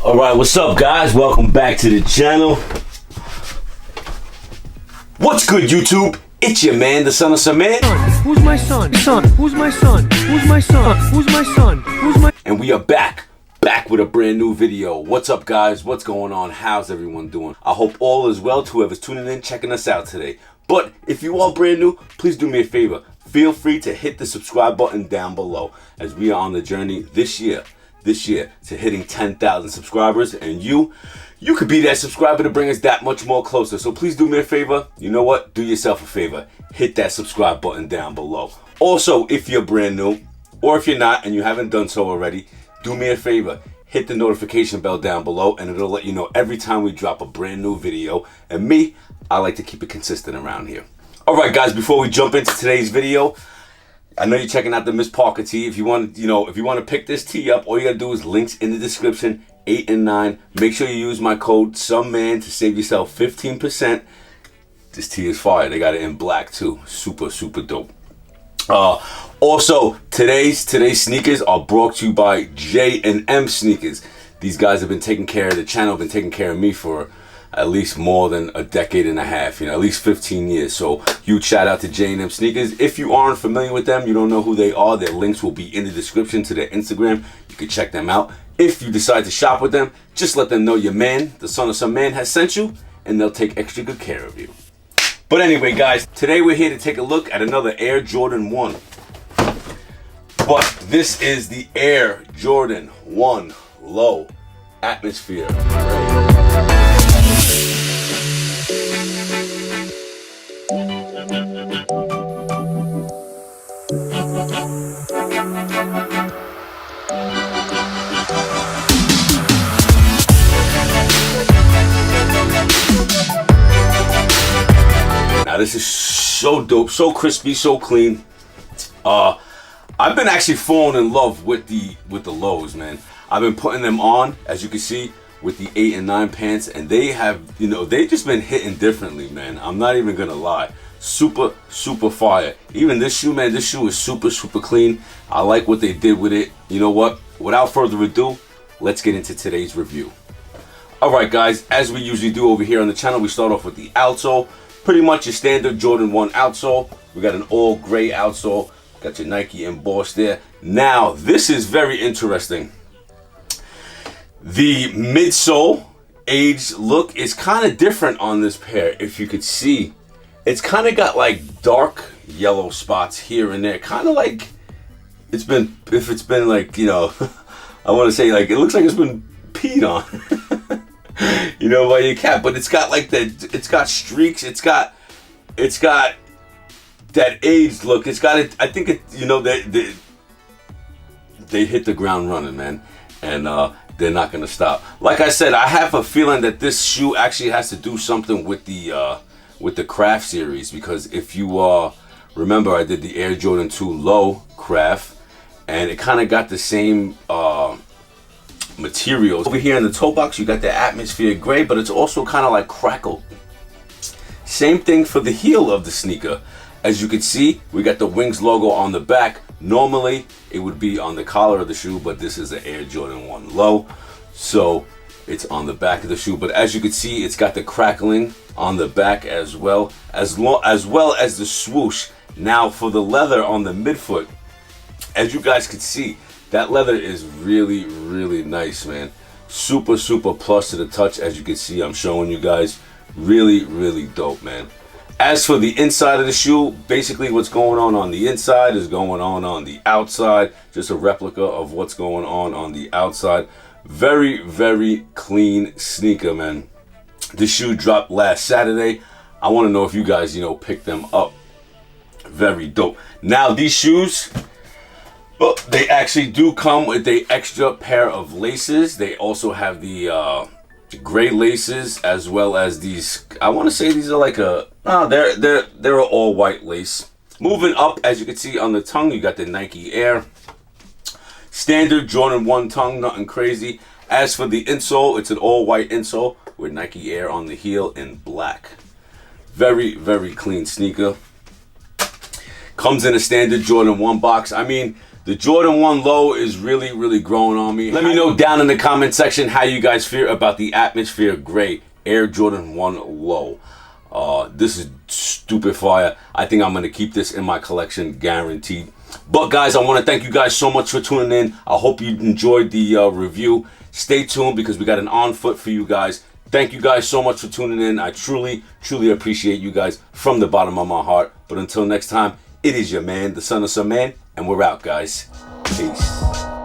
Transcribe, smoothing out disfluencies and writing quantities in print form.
Alright, what's up guys? Welcome back to the channel. What's good YouTube? It's your man, Thesonofsomeman. Who's my son? Who's my son? Who's my son? Who's my son? Who's my... And we are back with a brand new video. What's up guys? What's going on? How's everyone doing? I hope all is well to whoever's tuning in, checking us out today. But if you are brand new, please do me a favor. Feel free to hit the subscribe button down below as we are on the journey this year to hitting 10,000 subscribers, and you could be that subscriber to bring us that much more closer. So please do me a favor. You know what? Do yourself a favor. Hit that subscribe button down below. Also, if you're brand new, or if you're not and you haven't done so already, do me a favor. Hit the notification bell down below and it'll let you know every time we drop a brand new video. And me, I like to keep it consistent around here. Alright guys, before we jump into today's video, I know you're checking out the Miss Parker tee. If you want, if you want to pick this tee up, all you gotta do is links in the description, 8 and 9. Make sure you use my code SOMEMAN to save yourself 15%. This tee is fire. They got it in black too. Super dope. Also, today's sneakers are brought to you by J&M Sneakers. These guys have been taking care of the channel, been taking care of me for at least more than a decade and a half, at least 15 years. So huge shout out to J&M Sneakers. If you aren't familiar with them, you don't know who they are, their links will be in the description to their Instagram. You can check them out. If you decide to shop with them, just let them know your man, Thesonofsomeman, has sent you, and they'll take extra good care of you. But anyway, guys, today we're here to take a look at another Air Jordan 1. But this is the Air Jordan 1 Low Atmosphere. Now this is so dope, so crispy, so clean. I've been actually falling in love with the lows, man. I've been putting them on, as you can see, with the 8 and 9 pants, and they have, they've just been hitting differently, man. I'm not even gonna lie. Super fire. Even this shoe, man, this shoe is super clean. I like what they did with it. You know what? Without further ado, let's get into today's review. Alright guys, as we usually do over here on the channel, we start off with the outsole. Pretty much your standard Jordan 1 outsole. We got an all gray outsole. Got your Nike embossed there. Now, this is very interesting. The midsole aged look is kind of different on this pair. If you could see, it's kind of got like dark yellow spots here and there. Kind of like if it's been like, I want to say like, it looks like it's been peed on. By your cat. But it's got like it's got streaks. It's got that aged look. It's got it. I think they hit the ground running, man, and they're not gonna stop. Like I said, I have a feeling that this shoe actually has to do something with the Craft series, because if you remember, I did the Air Jordan 2 Low Craft, and it kind of got the same materials. Over here in the toe box, you got the atmosphere gray, but it's also kind of like crackled. Same thing for the heel of the sneaker. As you can see, we got the Wings logo on the back. Normally, it would be on the collar of the shoe, but this is the Air Jordan 1 Low, so it's on the back of the shoe. But as you can see, it's got the crackling on the back as well as the swoosh. Now for the leather on the midfoot, as you guys can see, that leather is really nice, man. Super plus to the touch. As you can see, I'm showing you guys. Really dope, man. As for the inside of the shoe, basically what's going on the inside is going on the outside. Just a replica of what's going on the outside. Very clean sneaker, man. This shoe dropped last Saturday. I want to know if you guys, picked them up. Very dope. Now these shoes, well, they actually do come with an extra pair of laces. They also have the gray laces, as well as these. I want to say these are like they're an all white lace. Moving up, as you can see on the tongue, you got the Nike Air. Standard Jordan 1 tongue, nothing crazy. As for the insole, it's an all white insole with Nike Air on the heel in black. Very clean sneaker. Comes in a standard Jordan 1 box. I mean, The Jordan 1 low is really growing on me. Let me know down in the comment section how you guys feel about the Atmosphere Gray Air Jordan 1 low. This is stupid fire. I think I'm going to keep this in my collection, guaranteed. But guys, I want to thank you guys so much for tuning in. I hope you enjoyed the review. Stay tuned because we got an on foot for you guys. Thank you guys so much for tuning in. I truly appreciate you guys from the bottom of my heart. But until next time, it is your man, the son of some man, and we're out, guys. Peace.